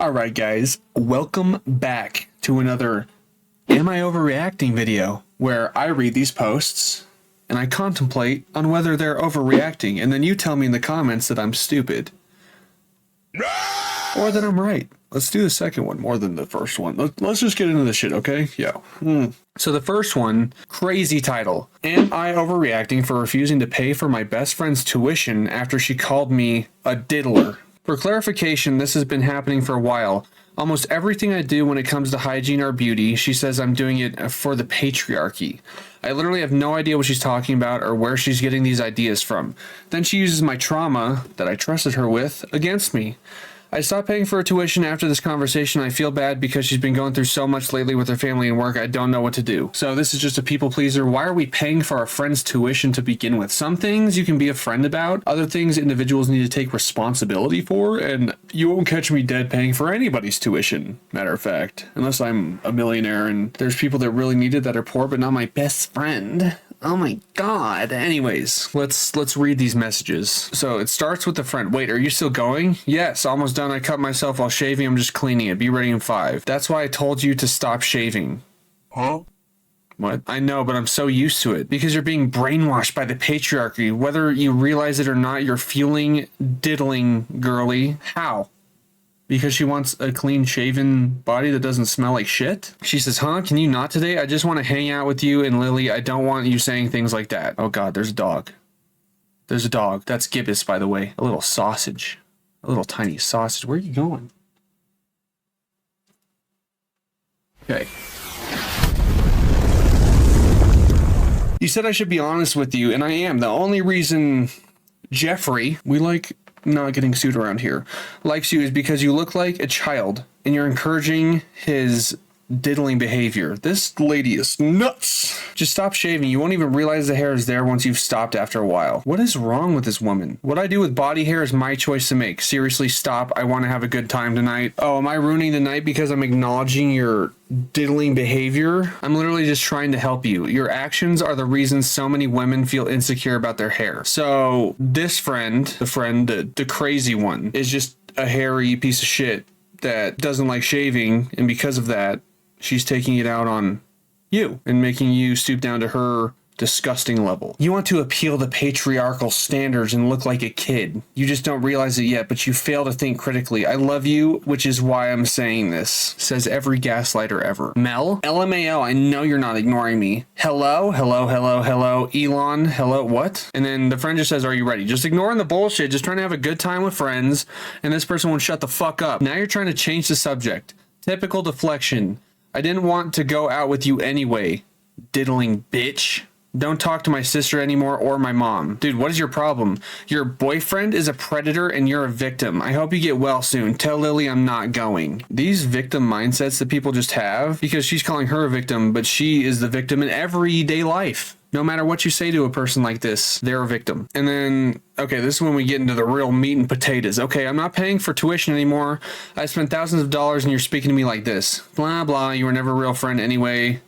Alright guys, welcome back to another Am I Overreacting video, where I read these posts and I contemplate on whether they're overreacting, and then you tell me in the comments that I'm stupid. Or that I'm right. Let's do the second one more than the first one. Let's just get into this shit, okay? Yeah. So the first one, crazy title. Am I overreacting for refusing to pay for my best friend's tuition after she called me a diddler? For clarification, this has been happening for a while. Almost everything I do when it comes to hygiene or beauty, she says I'm doing it for the patriarchy. I literally have no idea what she's talking about or where she's getting these ideas from. Then she uses my trauma that I trusted her with against me. I stopped paying for her tuition after this conversation. I feel bad because she's been going through so much lately with her family and work. I don't know what to do. So this is just a people pleaser. Why are we paying for our friend's tuition to begin with? Some things you can be a friend about. Other things individuals need to take responsibility for. And you won't catch me dead paying for anybody's tuition. Matter of fact, unless I'm a millionaire and there's people that really need it that are poor, but not my best friend. Oh my god. Anyways, let's read these messages. So it starts with the friend. Wait, are you still going? Yes, almost done. I cut myself while shaving. I'm just cleaning it. Be ready in 5. That's why I told you to stop shaving. Huh? What? I know, but I'm so used to it. Because you're being brainwashed by the patriarchy. Whether you realize it or not, you're fueling diddling, girly. How? Because she wants a clean shaven body that doesn't smell like shit? She says, huh? Can you not today? I just want to hang out with you and Lily. I don't want you saying things like that. Oh god, there's a dog. There's a dog. That's Gibbous, by the way. A little sausage. A little tiny sausage. Where are you going? Okay. You said I should be honest with you, and I am. The only reason Jeffrey, we like not getting sued around here, likes you is because you look like a child and you're encouraging his diddling behavior. This lady is nuts. Just stop shaving. You won't even realize the hair is there once you've stopped after a while. What is wrong with this woman? What I do with body hair is my choice to make. Seriously, stop. I want to have a good time tonight. Oh, am I ruining the night because I'm acknowledging your diddling behavior? I'm literally just trying to help you. Your actions are the reason so many women feel insecure about their hair. So this friend, the crazy one, is just a hairy piece of shit that doesn't like shaving, and because of that, she's taking it out on you and making you stoop down to her disgusting level. You want to appeal to patriarchal standards and look like a kid. You just don't realize it yet, but you fail to think critically. I love you, which is why I'm saying this. Says every gaslighter ever. Mel? LMAO, I know you're not ignoring me. Hello? Hello, hello, hello. Elon? Hello, what? And then the friend just says, are you ready? Just ignoring the bullshit, just trying to have a good time with friends, and this person won't shut the fuck up. Now you're trying to change the subject. Typical deflection. I didn't want to go out with you anyway. Diddling bitch. Don't talk to my sister anymore or my mom. Dude, what is your problem? Your boyfriend is a predator and you're a victim. I hope you get well soon. Tell Lily I'm not going. These victim mindsets that people just have, because she's calling her a victim, but she is the victim in everyday life. No matter what you say to a person like this, they're a victim. And then, okay, this is when we get into the real meat and potatoes. Okay, I'm not paying for tuition anymore. I spent thousands of dollars and you're speaking to me like this. Blah, blah, you were never a real friend anyway.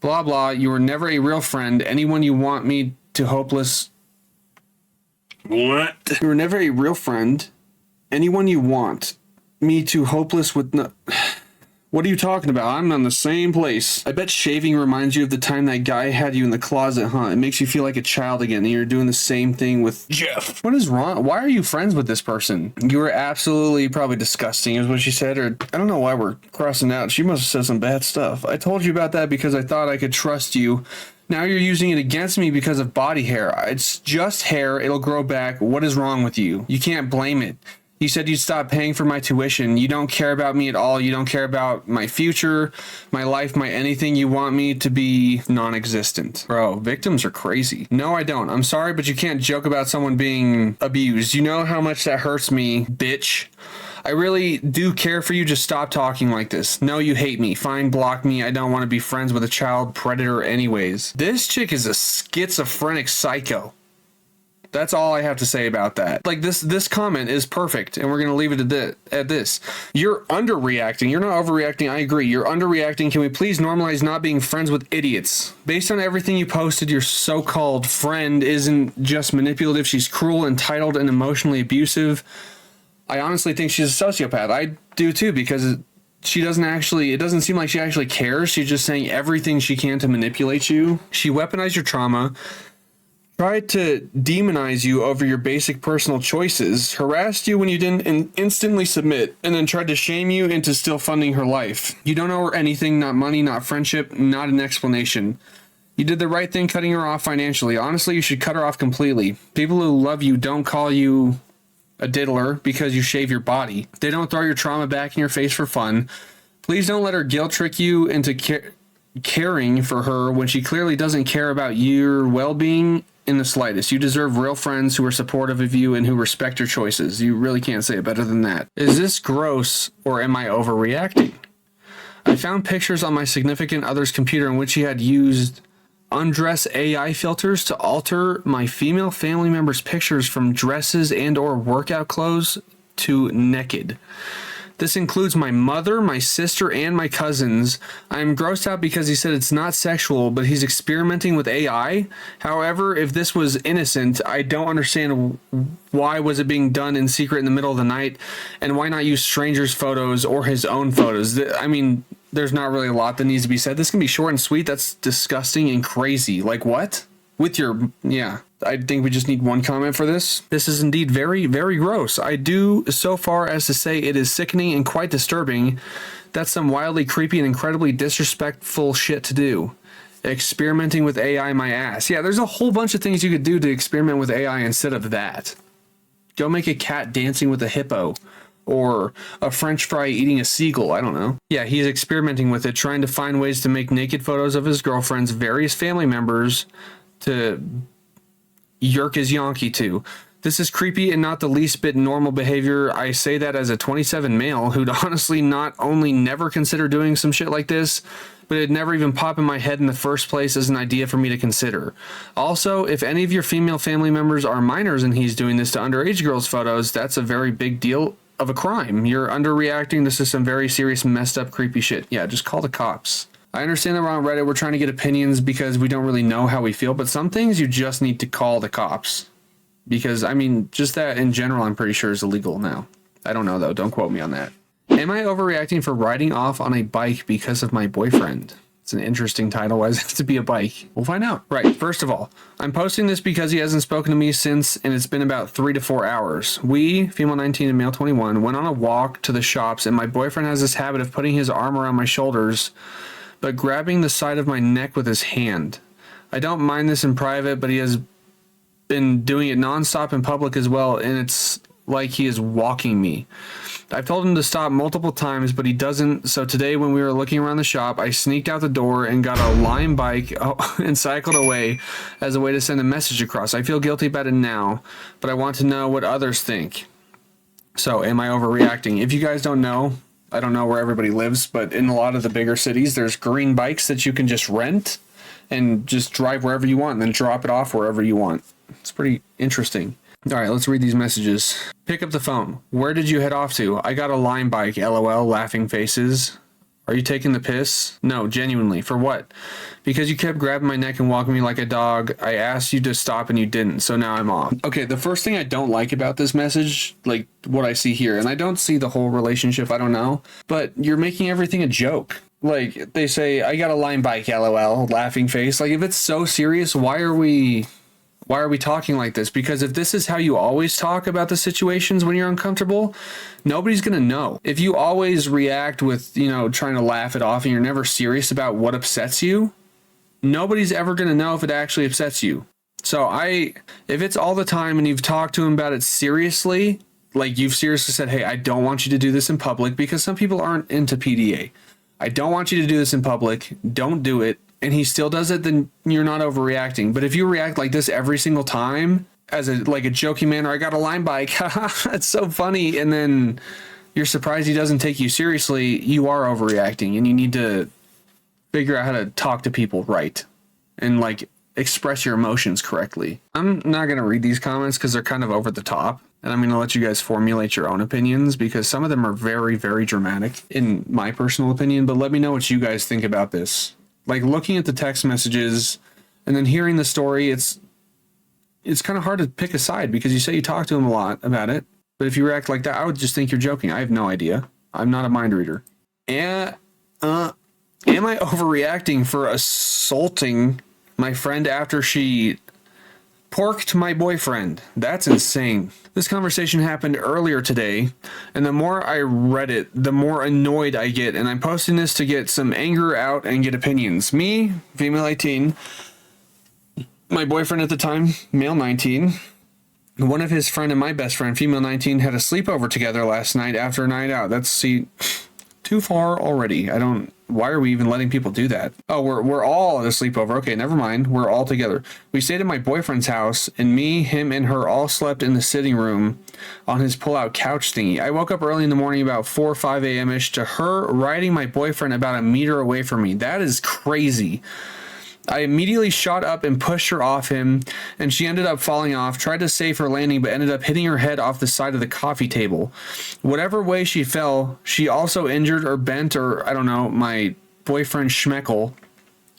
Blah, blah, you were never a real friend. Anyone you want me to hopeless... What? You were never a real friend. Anyone you want me to hopeless with no... What are you talking about? I'm on the same place. I bet shaving reminds you of the time that guy had you in the closet, huh? It makes you feel like a child again, and you're doing the same thing with Jeff. What is wrong? Why are you friends with this person? You were absolutely probably disgusting, is what she said, or I don't know why we're crossing out. She must have said some bad stuff. I told you about that because I thought I could trust you. Now you're using it against me because of body hair. It's just hair. It'll grow back. What is wrong with you? You can't blame it. You said you'd stop paying for my tuition. You don't care about me at all. You don't care about my future, my life, my anything. You want me to be non-existent. Bro, victims are crazy. No, I don't. I'm sorry, but you can't joke about someone being abused. You know how much that hurts me, bitch. I really do care for you. Just stop talking like this. No, you hate me. Fine, block me. I don't want to be friends with a child predator anyways. This chick is a schizophrenic psycho. That's all I have to say about that. Like, this comment is perfect, and we're going to leave it at this. You're underreacting. You're not overreacting. I agree. You're underreacting. Can we please normalize not being friends with idiots? Based on everything you posted, your so-called friend isn't just manipulative. She's cruel, entitled, and emotionally abusive. I honestly think she's a sociopath. I do too, because it doesn't seem like she actually cares. She's just saying everything she can to manipulate you. She weaponized your trauma, tried to demonize you over your basic personal choices, harassed you when you didn't instantly submit, and then tried to shame you into still funding her life. You don't owe her anything, not money, not friendship, not an explanation. You did the right thing cutting her off financially. Honestly, you should cut her off completely. People who love you don't call you a diddler because you shave your body. They don't throw your trauma back in your face for fun. Please don't let her guilt trick you into caring for her when she clearly doesn't care about your well-being in the slightest. You deserve real friends who are supportive of you and who respect your choices. You really can't say it better than that. Is this gross or am I overreacting? I found pictures on my significant other's computer in which he had used undress AI filters to alter my female family members' pictures from dresses and or workout clothes to naked. This includes my mother, my sister, and my cousins. I'm grossed out because he said it's not sexual, but he's experimenting with AI. However, if this was innocent, I don't understand why was it being done in secret in the middle of the night, and why not use strangers' photos or his own photos? I mean, there's not really a lot that needs to be said. This can be short and sweet. That's disgusting and crazy. Like, what? Yeah. I think we just need one comment for this. This is indeed very, very gross. I do so far as to say it is sickening and quite disturbing. That's some wildly creepy and incredibly disrespectful shit to do. Experimenting with AI, my ass. Yeah, there's a whole bunch of things you could do to experiment with AI instead of that. Go make a cat dancing with a hippo. Or a French fry eating a seagull, I don't know. Yeah, he's experimenting with it, trying to find ways to make naked photos of his girlfriend's various family members to yerk his yonky to. This is creepy and not the least bit normal behavior. I say that as a 27 male who'd honestly not only never consider doing some shit like this, but it never even popped in my head in the first place as an idea for me to consider. Also, if any of your female family members are minors and he's doing this to underage girls' photos, that's a very big deal of a crime. You're underreacting. This is some very serious, messed up, creepy shit. Yeah, just call the cops. I understand that we're on Reddit. We're trying to get opinions because we don't really know how we feel, but some things you just need to call the cops. Because, I mean, just that in general, I'm pretty sure is illegal now. I don't know, though. Don't quote me on that. Am I overreacting for riding off on a bike because of my boyfriend? It's an interesting title. Why does it have to be a bike? We'll find out. Right. First of all, I'm posting this because he hasn't spoken to me since, and it's been about 3 to 4 hours. We, female 19 and male 21, went on a walk to the shops, and my boyfriend has this habit of putting his arm around my shoulders, but grabbing the side of my neck with his hand. I don't mind this in private, but he has been doing it nonstop in public as well, and it's like he is walking me. I've told him to stop multiple times, but he doesn't. So today when we were looking around the shop, I sneaked out the door and got a Lime bike and cycled away as a way to send a message across. I feel guilty about it now, but I want to know what others think. So am I overreacting? If you guys don't know, I don't know where everybody lives, but in a lot of the bigger cities, there's green bikes that you can just rent and just drive wherever you want and then drop it off wherever you want. It's pretty interesting. All right, let's read these messages. Pick up the phone. Where did you head off to? I got a Lime bike, LOL, laughing faces. Are you taking the piss? No, genuinely. For what? Because you kept grabbing my neck and walking me like a dog. I asked you to stop and you didn't, so now I'm off. Okay, the first thing I don't like about this message, like what I see here, and I don't see the whole relationship, I don't know, but you're making everything a joke. Like, they say, I got a Lime bike, LOL, laughing face. Like, if it's so serious, why are we talking like this? Because if this is how you always talk about the situations when you're uncomfortable, nobody's going to know. If you always react with, trying to laugh it off and you're never serious about what upsets you, nobody's ever going to know if it actually upsets you. So if it's all the time and you've talked to him about it seriously, like you've seriously said, hey, I don't want you to do this in public, because some people aren't into PDA. I don't want you to do this in public. Don't do it. And he still does it, then you're not overreacting. But if you react like this every single time as a joking manner, I got a Lime bike, it's so funny, and then you're surprised he doesn't take you seriously, you are overreacting, and you need to figure out how to talk to people right and express your emotions correctly. I'm not going to read these comments because they're kind of over the top, and I'm going to let you guys formulate your own opinions because some of them are very, very dramatic in my personal opinion, but let me know what you guys think about this. Looking at the text messages and then hearing the story, it's kind of hard to pick a side because you say you talk to him a lot about it. But if you react like that, I would just think you're joking. I have no idea. I'm not a mind reader. Am I overreacting for assaulting my friend after she porked my boyfriend? That's insane. This conversation happened earlier today, and the more I read it, the more annoyed I get, and I'm posting this to get some anger out and get opinions. Me, female 18, my boyfriend at the time, male 19, one of his friend and my best friend, female 19, had a sleepover together last night after a night out. That's, see, too far already. Why are we even letting people do that? Oh, we're all at a sleepover. Okay, never mind. We're all together. We stayed at my boyfriend's house, and me, him, and her all slept in the sitting room on his pull-out couch thingy. I woke up early in the morning about 4 or 5 a.m.-ish to her riding my boyfriend about a meter away from me. That is crazy. I immediately shot up and pushed her off him, and she ended up falling off, tried to save her landing, but ended up hitting her head off the side of the coffee table. Whatever way she fell, she also injured or bent, or I don't know, my boyfriend Schmeckle.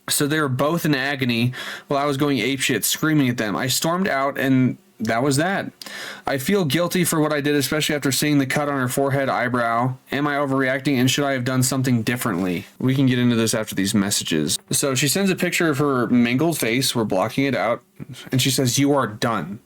So they were both in agony while I was going apeshit, screaming at them. I stormed out, and that was that. I feel guilty for what I did, especially after seeing the cut on her forehead, eyebrow. Am I overreacting, and should I have done something differently? We can get into this after these messages. So she sends a picture of her mangled face. We're blocking it out. And she says, "You are done.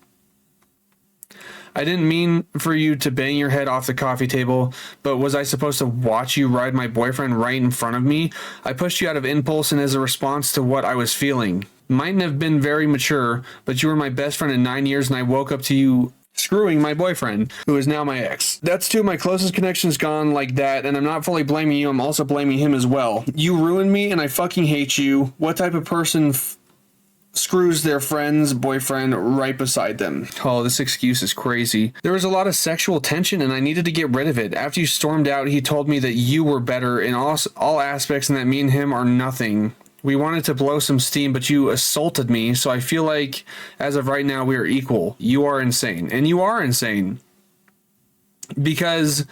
I didn't mean for you to bang your head off the coffee table, but was I supposed to watch you ride my boyfriend right in front of me? I pushed you out of impulse and as a response to what I was feeling. Mightn't have been very mature, but you were my best friend in 9 years, and I woke up to you screwing my boyfriend, who is now my ex. That's two of my closest connections gone like that, and I'm not fully blaming you, I'm also blaming him as well. You ruined me, and I fucking hate you. What type of person screws their friend's boyfriend right beside them?" Oh, this excuse is crazy. There was a lot of sexual tension, and I needed to get rid of it. After you stormed out, he told me that you were better in all aspects, and that me and him are nothing. We wanted to blow some steam, but you assaulted me, so I feel like, as of right now, we are equal. You are insane. And you are insane. Because,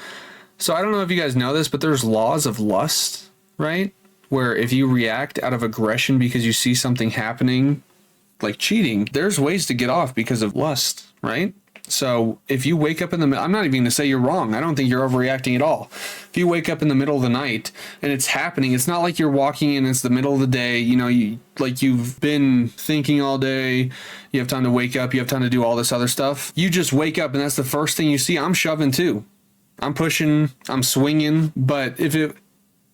so I don't know if you guys know this, but there's laws of lust, right? Where if you react out of aggression because you see something happening, like cheating, there's ways to get off because of lust, right? So if you wake up in the middle, I'm not even going to say you're wrong. I don't think you're overreacting at all. If you wake up in the middle of the night and it's happening, it's not like you're walking in, it's the middle of the day, you know, you've been thinking all day, you have time to wake up, you have time to do all this other stuff. You just wake up and that's the first thing you see. I'm shoving too. I'm pushing, I'm swinging. But if it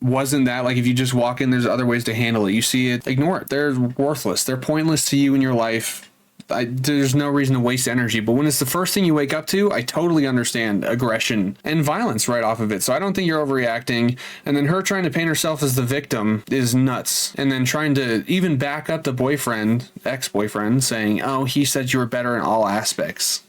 wasn't that, like if you just walk in, there's other ways to handle it. You see it, ignore it. They're worthless. They're pointless to you in your life. There's no reason to waste energy. But when it's the first thing you wake up to, I totally understand aggression and violence right off of it. So I don't think you're overreacting. And then her trying to paint herself as the victim is nuts. And then trying to even back up the boyfriend, ex-boyfriend, saying, "Oh, he said you were better in all aspects."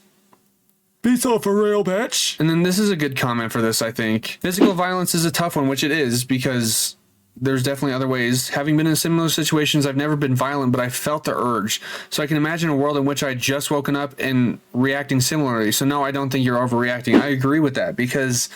Peace off a rail bitch. And then this is a good comment for this, I think. Physical violence is a tough one, which it is, because there's definitely other ways. Having been in similar situations, I've never been violent, but I felt the urge. So I can imagine a world in which I just woken up and reacting similarly. So no, I don't think you're overreacting. I agree with that, because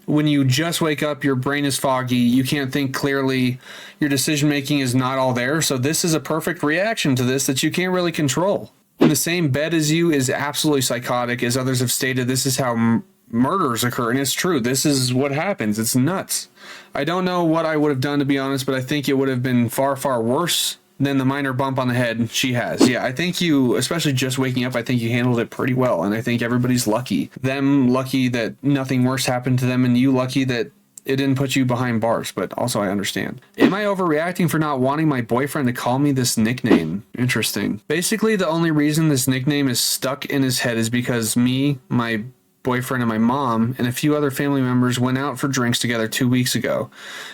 when you just wake up, your brain is foggy, you can't think clearly, your decision making is not all there. So this is a perfect reaction to this that you can't really control. In the same bed as you is absolutely psychotic. As others have stated, this is how murders occur, and it's true. This is what happens. It's nuts. I don't know what I would have done, to be honest, but I think it would have been far, far worse than the minor bump on the head she has. Yeah, I think you, especially just waking up, I think you handled it pretty well, and I think everybody's lucky. Them lucky that nothing worse happened to them, and you lucky that it didn't put you behind bars, but also I understand. Am I overreacting for not wanting my boyfriend to call me this nickname? Interesting. Basically, the only reason this nickname is stuck in his head is because me, my boyfriend, and my mom and a few other family members went out for drinks together 2 weeks ago.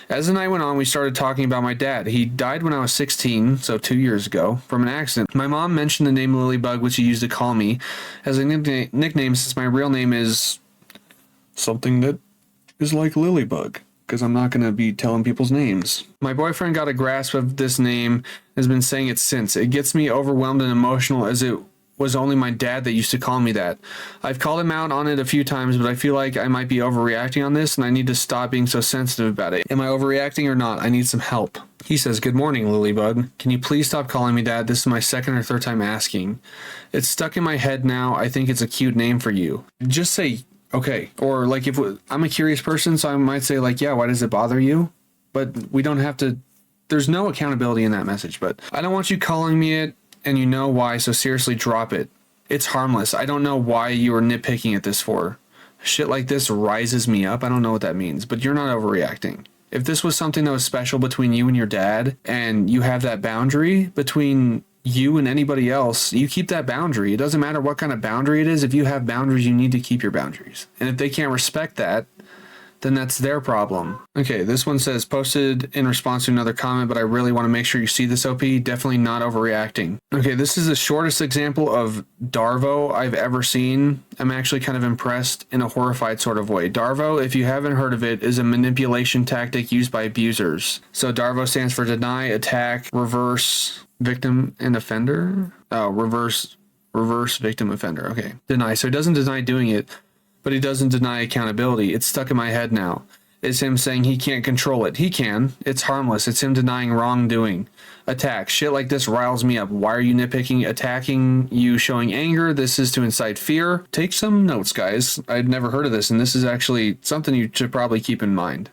As the night went on, we started talking about my dad. He died when I was 16, so 2 years ago, from an accident. My mom mentioned the name Lilybug, which he used to call me, as a nickname, since my real name is something that is like Lilybug, because I'm not going to be telling people's names. My boyfriend got a grasp of this name, has been saying it since. It gets me overwhelmed and emotional, as it was only my dad that used to call me that. I've called him out on it a few times, but I feel like I might be overreacting on this, and I need to stop being so sensitive about it. Am I overreacting or not? I need some help. He says, "Good morning, Lilybug. Can you please stop calling me dad? This is my second or third time asking. It's stuck in my head now. I think it's a cute name for you." Just say Okay. Or like if I'm a curious person, so I might say like, yeah, why does it bother you? But we don't have to, there's no accountability in that message, but I don't want you calling me it and you know why, so seriously drop it. It's harmless. I don't know why you were nitpicking at this for. Shit like this rises me up. I don't know what that means, but you're not overreacting. If this was something that was special between you and your dad and you have that boundary between you and anybody else, you keep that boundary. It doesn't matter what kind of boundary it is. If you have boundaries, you need to keep your boundaries. And if they can't respect that, then that's their problem. Okay, this one says, posted in response to another comment, but I really want to make sure you see this, OP. Definitely not overreacting. Okay, this is the shortest example of Darvo I've ever seen. I'm actually kind of impressed in a horrified sort of way. Darvo, if you haven't heard of it, is a manipulation tactic used by abusers. So Darvo stands for deny, attack, reverse, victim, and offender. Oh, reverse, victim, offender. Okay, deny. So he doesn't deny doing it, but he doesn't deny accountability. It's stuck in my head now. It's him saying he can't control it. He can. It's harmless. It's him denying wrongdoing. Attack. Shit like this riles me up. Why are you nitpicking? Attacking you, showing anger. This is to incite fear. Take some notes, guys. I'd never heard of this, and this is actually something you should probably keep in mind,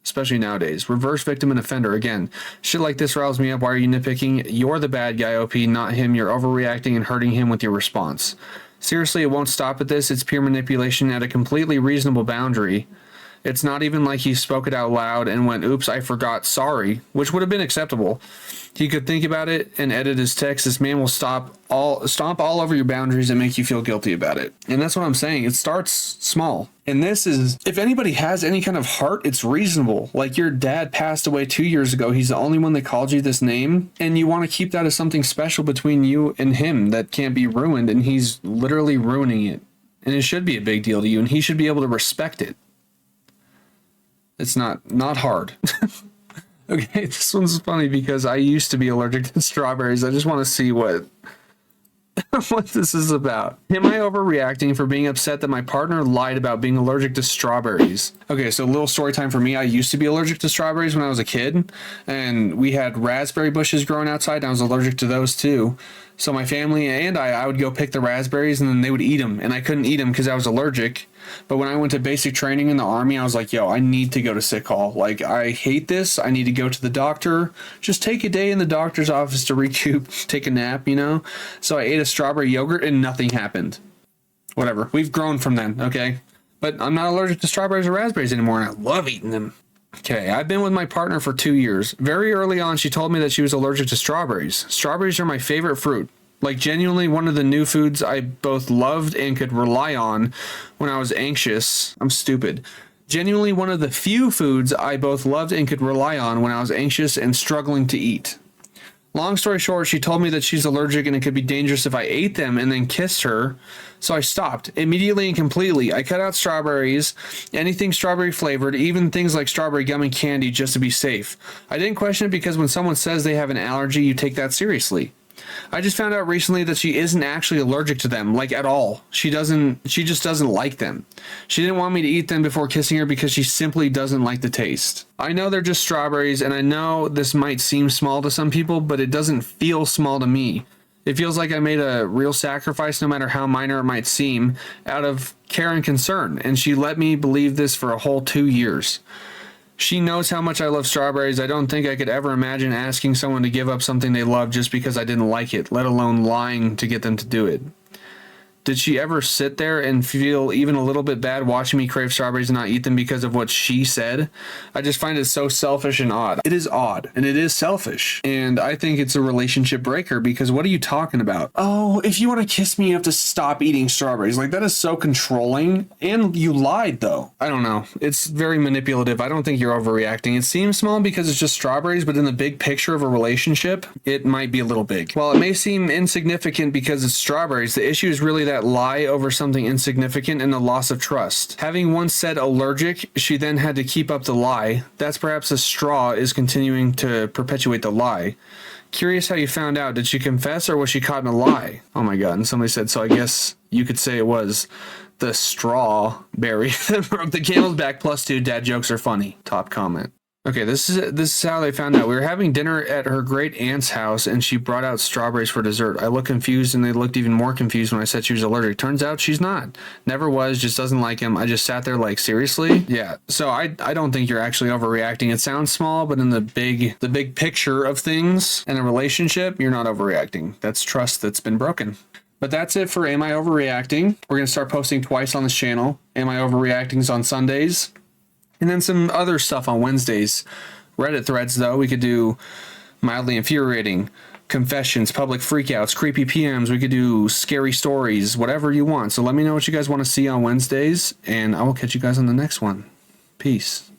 especially nowadays. Reverse, victim, and offender. Again, shit like this riles me up. Why are you nitpicking? You're the bad guy, OP, not him. You're overreacting and hurting him with your response. Seriously, it won't stop at this. It's pure manipulation at a completely reasonable boundary. It's not even like he spoke it out loud and went, oops, I forgot, sorry, which would have been acceptable. He could think about it and edit his text. This man will stomp all over your boundaries and make you feel guilty about it. And that's what I'm saying. It starts small. And this is, if anybody has any kind of heart, it's reasonable. Like your dad passed away 2 years ago. He's the only one that called you this name. And you want to keep that as something special between you and him that can't be ruined. And he's literally ruining it. And it should be a big deal to you. And he should be able to respect it. It's not hard. Okay, this one's funny because I used to be allergic to strawberries. I just want to see what this is about. Am I overreacting for being upset that my partner lied about being allergic to strawberries? Okay, so a little story time for me. I used to be allergic to strawberries when I was a kid, and we had raspberry bushes growing outside, and I was allergic to those too. So my family and I would go pick the raspberries, and then they would eat them, and I couldn't eat them because I was allergic. But when I went to basic training in the Army, I was like, yo, I need to go to sick hall. Like, I hate this. I need to go to the doctor. Just take a day in the doctor's office to recoup, take a nap, you know? So I ate a strawberry yogurt and nothing happened. Whatever. We've grown from then, okay? But I'm not allergic to strawberries or raspberries anymore, and I love eating them. Okay, I've been with my partner for 2 years. Very early on, she told me that she was allergic to strawberries. Strawberries are my favorite fruit. Like, genuinely one of the new foods I both loved and could rely on when I was anxious. I'm stupid. Genuinely one of the few foods I both loved and could rely on when I was anxious and struggling to eat. Long story short, she told me that she's allergic and it could be dangerous if I ate them and then kissed her. So I stopped immediately and completely. I cut out strawberries, anything strawberry flavored, even things like strawberry gum and candy, just to be safe. I didn't question it because when someone says they have an allergy, you take that seriously. I just found out recently that she isn't actually allergic to them, like at all. She just doesn't like them. She didn't want me to eat them before kissing her because she simply doesn't like the taste. I know they're just strawberries, and I know this might seem small to some people, but it doesn't feel small to me. It feels like I made a real sacrifice, no matter how minor it might seem, out of care and concern, and she let me believe this for a whole 2 years. She knows how much I love strawberries. I don't think I could ever imagine asking someone to give up something they love just because I didn't like it, let alone lying to get them to do it. Did she ever sit there and feel even a little bit bad watching me crave strawberries and not eat them because of what she said? I just find it so selfish and odd. It is odd, and it is selfish. And I think it's a relationship breaker because what are you talking about? Oh, if you want to kiss me, you have to stop eating strawberries. Like, that is so controlling. And you lied, though. I don't know. It's very manipulative. I don't think you're overreacting. It seems small because it's just strawberries, but in the big picture of a relationship, it might be a little big. While it may seem insignificant because it's strawberries, the issue is really that lie over something insignificant and the loss of trust. Having once said allergic, she then had to keep up the lie. That's perhaps a straw is continuing to perpetuate the lie. Curious how you found out. Did she confess or was she caught in a lie? Oh my god, and somebody said, so I guess you could say it was the strawberry that broke the camel's back +2. Dad jokes are funny. Top comment. Okay, this is how they found out. We were having dinner at her great aunt's house, and she brought out strawberries for dessert. I looked confused, and they looked even more confused when I said she was allergic. Turns out she's not. Never was. Just doesn't like him. I just sat there like, seriously? Yeah. So I don't think you're actually overreacting. It sounds small, but in the big picture of things and a relationship, you're not overreacting. That's trust that's been broken. But that's it for Am I Overreacting? We're gonna start posting twice on this channel. Am I Overreacting's on Sundays, and then some other stuff on Wednesdays. Reddit threads, though, we could do mildly infuriating, confessions, public freakouts, creepy PMs. We could do scary stories, whatever you want. So let me know what you guys want to see on Wednesdays, and I will catch you guys on the next one. Peace.